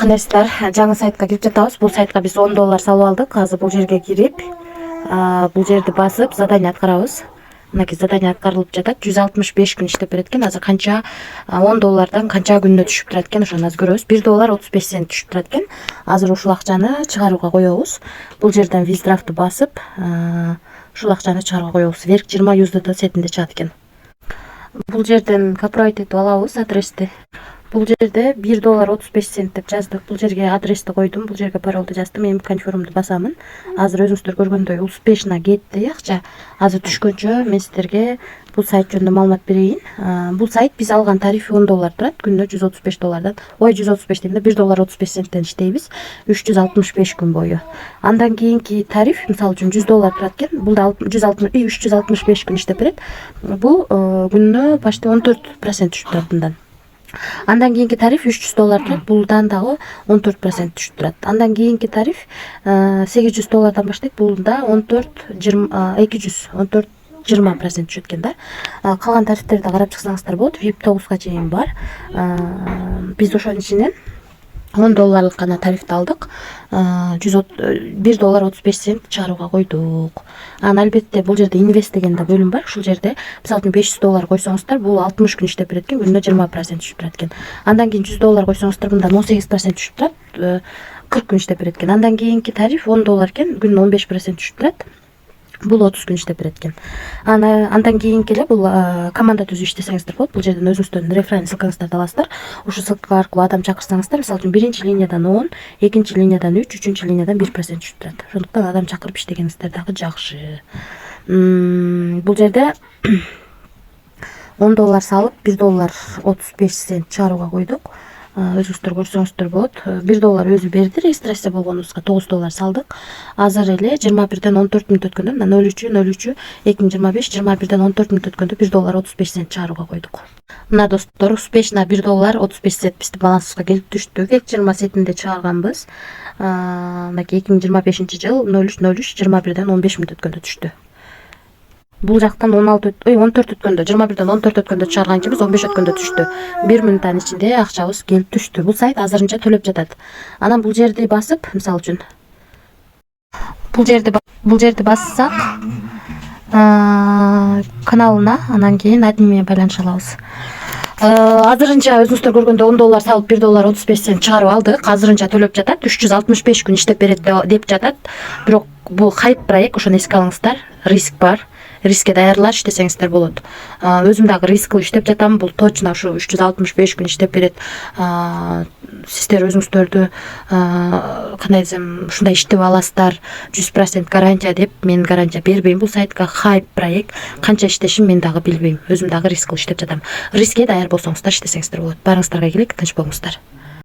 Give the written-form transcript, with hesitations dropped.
Кандайсыздар, жаңы сайтка кирип жатабыз. Бул сайтка биз $10 салып алдык. Азыр бул жерге кирип, бул жерди басып задание аткарабыз. Мынакей задание аткарылып жатат. 165 күн иштеп берет экен. Азыр канча $10 канча күнүнө түшүп турат экен, ошону азыр көрөбүз. $1.35 түшүп турат экен. Азыр ушул акчаны чыгарууга коебуз. Бул жерден виздрафты басып, ушул акчаны чыгарууга коебуз. Верк 20 USD сетинде чыгат экен. Бул жерден копировать этип алабыз адрести. Бул жерде $1.35 деп жаздык. Бул жерге адрести койдум, бул жерге паролду жаздым. Эми конфирмду басамын. Азыр өзүңүздөр көргөндөй успешно кетти акча. Азыр түшкөнчө мен сиздерге бул сайт жөнүндө маалымат берейин. Бул сайт биз алган тарифи $10 турат. Күнүнө $135. Ой, 135 дегенде $1.35 иштейбиз. 365 күн бою. Андан кийинки тариф, мисалы үчүн $100 турат экен. Бул да 365 күн иштеп берет. Бул күнүнө почти 14% түшүп турат мындан. Андан кийинки тариф $300 турат. Булдан дагы 14% түшүп турат. Андан кийинки тариф $800 баштайт. Булда 20% түшөт экен да. Калган тарифтерди карап чыксаңыздар болот. VIP 9га чейин бар. Биз ошонун ичинен $10 гана тарифти алдык. $1.35 чыгарууга койдук. Албетте бул жерде инвест деген да бөлүм бар. Ушул жерде мисалы үчүн $500 койсоңуздар, бул 60 күн иштеп берет экен, күнүнө 20% түшүп турат экен. Андан кийин $100 койсоңуздар, мындан 18% түшүп турат, 40 күн иштеп берет экен. Андан кийинки тариф $10 экен, күнүнө 15% түшүп турат. Бул 30 күн иштеп берет экен. Андан кийинки эле бул команда түзүп иштесеңиздер болот. Бул жерден өзүңүздөрдүн референс ссылкаңыздарды аласыздар. Ушул ссылка аркылуу адам чакырсаңыздар, мисалы үчүн биринчи линиядан 10, экинчи линиядан 3, үчүнчү линиядан 1% түшүп турат. Ошондуктан адам чакырып иштегениңиздер дагы жакшы. Бул жерде $10 салып $1.35 чыгарууга койдук. Өзүңүздөр көрсөңүздөр болот. $1 өзү берди, регистрация болгонубузга $9 салдык. Азыр эле 21ден 14 мүнөт өткөндө, 03 2025 21ден 14 мүнөт өткөндө $1.35 чыгарууга койдук. Мына достор, успешно $1.35 биздин балансыбызга келип түштү. Верк 20 сетинде чыгарганбыз. Мынакей 2025 жыл 03 21ден 15 мүнөт өткөндө түштү. Бул жактан 14 өткөндө, 21ден 14 өткөндө чыгарган экенбиз, 15 өткөндө түштү. 1 мүнөттүн ичинде акчабыз келип түштү. Бул сайт азырынча төлөп жатат. Анан бул жерди басып, мисалы үчүн бул жерди бассак, каналына, анан кийин админ менен байланыша алабыз. Азырынча өзүңүздөр көргөндө $10 салып $1.35 чыгарып алдык. Азырынча төлөп жатат. 365 күн иштеп берет деп жатат. Бирок бул хайп проект, ошону эске алыңыздар. Риск бар. Рискке даярдалып иштесеңиздер болот. Өзүм дагы рисклүү иштеп жатам. Бул точно ушу 365 күн иштеп берет. Сиздер өзүңүздөрдү кандай десем, ушундай иштеп аласыздар, 100% гарантия деп мен гарантия бербейм. Бул сайтка хайп проект, канча иштешим мен дагы билбейм. Өзүм дагы рисклүү иштеп жатам. Рискке даяр болсоңуздар иштесеңиздер болот. Баарыңыздарга келек, тынч болуңуздар.